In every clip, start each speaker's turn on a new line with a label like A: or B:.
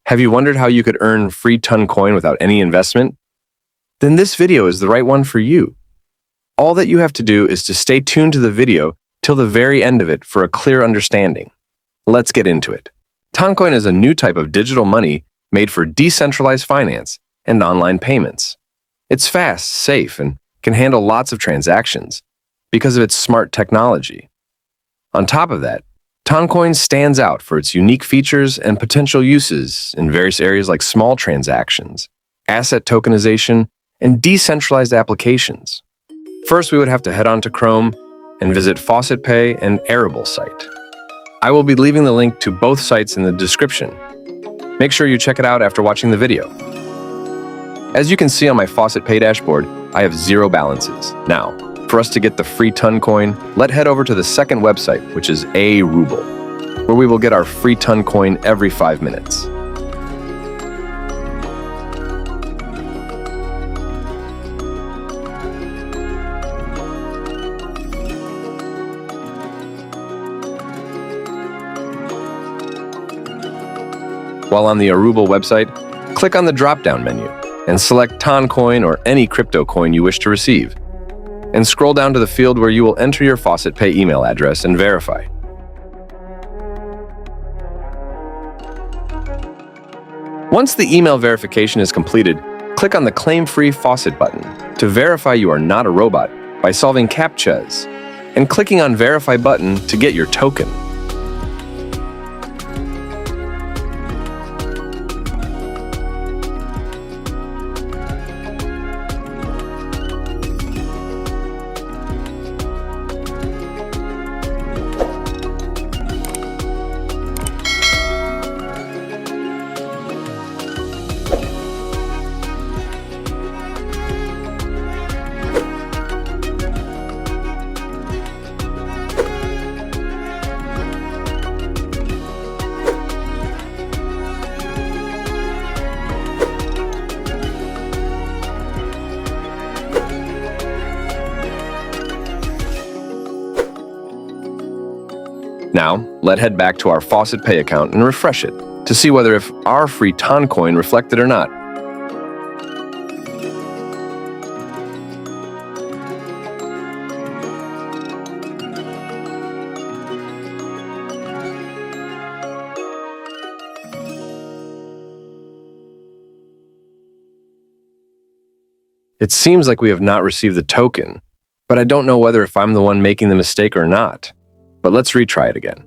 A: Have you wondered how you could earn free ton coin without any investment? Then this video is the right one for you. All that you have to do is to stay tuned to the video till the very end of it for a clear understanding. Let's get into it. Toncoin is a new type of digital money made for decentralized finance and online payments. It's fast, safe, and can handle lots of transactions because of its smart technology. On top of that, Toncoin stands out for its unique features and potential uses in various areas like small transactions, asset tokenization, and decentralized applications. First, we would have to head on to Chrome and visit Faucetpay and Aruble site. I will be leaving the link to both sites in the description. Make sure you check it out after watching the video. As you can see on my Faucetpay dashboard, I have 0 balances. Now, for us to get the free ton coin, let's head over to the second website, which is Aruble, where we will get our free ton coin every 5 minutes. While on the Aruble website, click on the drop-down menu and select Toncoin or any crypto coin you wish to receive, and scroll down to the field where you will enter your Faucetpay email address and verify. Once the email verification is completed, click on the Claim Free Faucet button to verify you are not a robot by solving CAPTCHAs and clicking on Verify button to get your token. Now, let's head back to our Faucetpay account and refresh it to see whether if our free Toncoin reflected or not. It seems like we have not received the token, but I don't know whether if I'm the one making the mistake or not. But let's retry it again.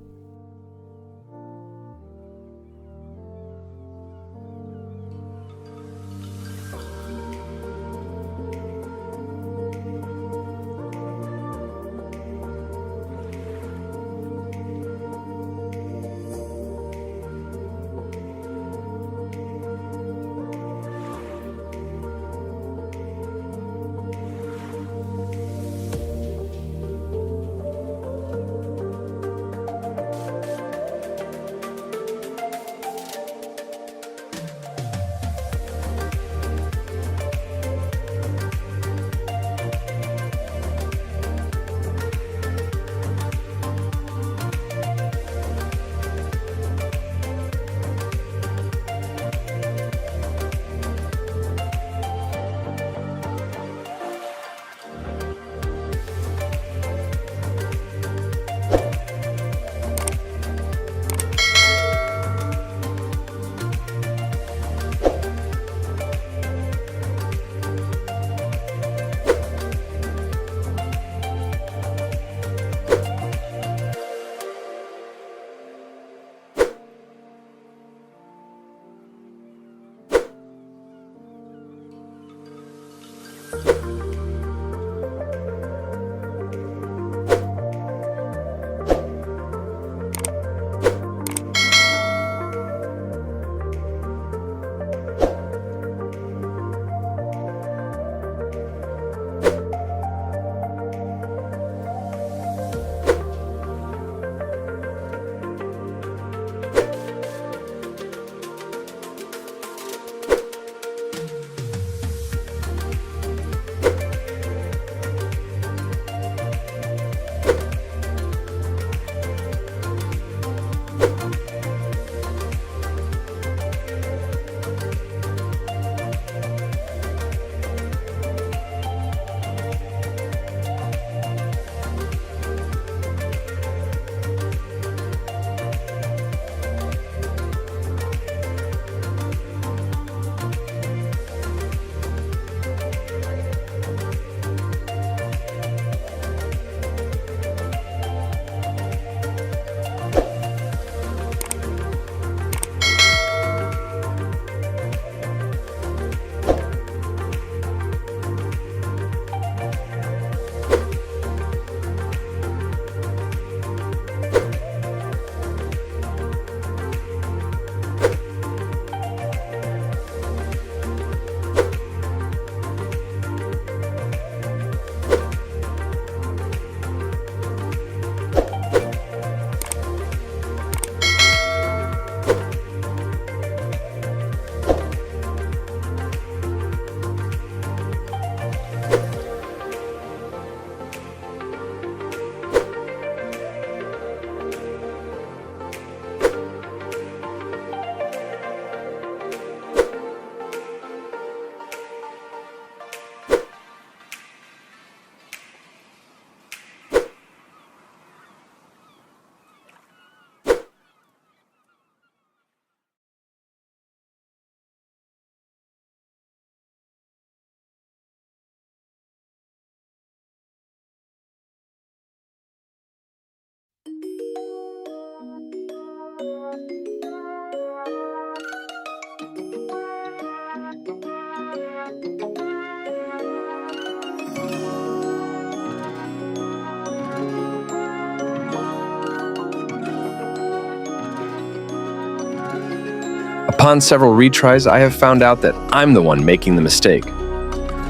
A: Upon several retries, I have found out that I'm the one making the mistake.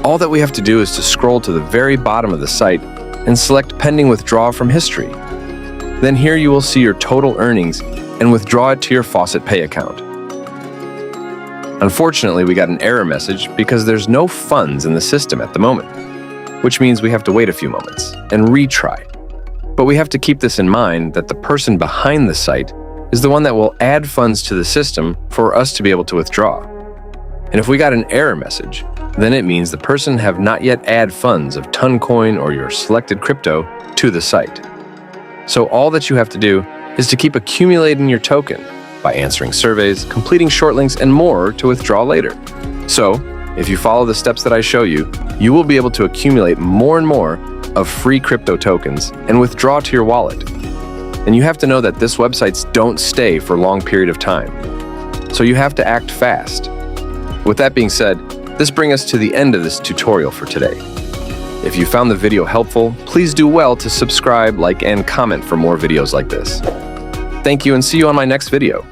A: All that we have to do is to scroll to the very bottom of the site and select Pending Withdrawal from History. Then here you will see your total earnings and withdraw it to your Faucetpay account. Unfortunately, we got an error message because there's no funds in the system at the moment, which means we have to wait a few moments and retry. But we have to keep this in mind that the person behind the site is the one that will add funds to the system for us to be able to withdraw. And if we got an error message, then it means the person have not yet added funds of Toncoin or your selected crypto to the site. So all that you have to do is to keep accumulating your token by answering surveys, completing short links, and more to withdraw later. So if you follow the steps that I show you, you will be able to accumulate more and more of free crypto tokens and withdraw to your wallet. And you have to know that these websites don't stay for a long period of time. So you have to act fast. With that being said, this brings us to the end of this tutorial for today. If you found the video helpful, please do well to subscribe, like, and comment for more videos like this. Thank you and see you on my next video.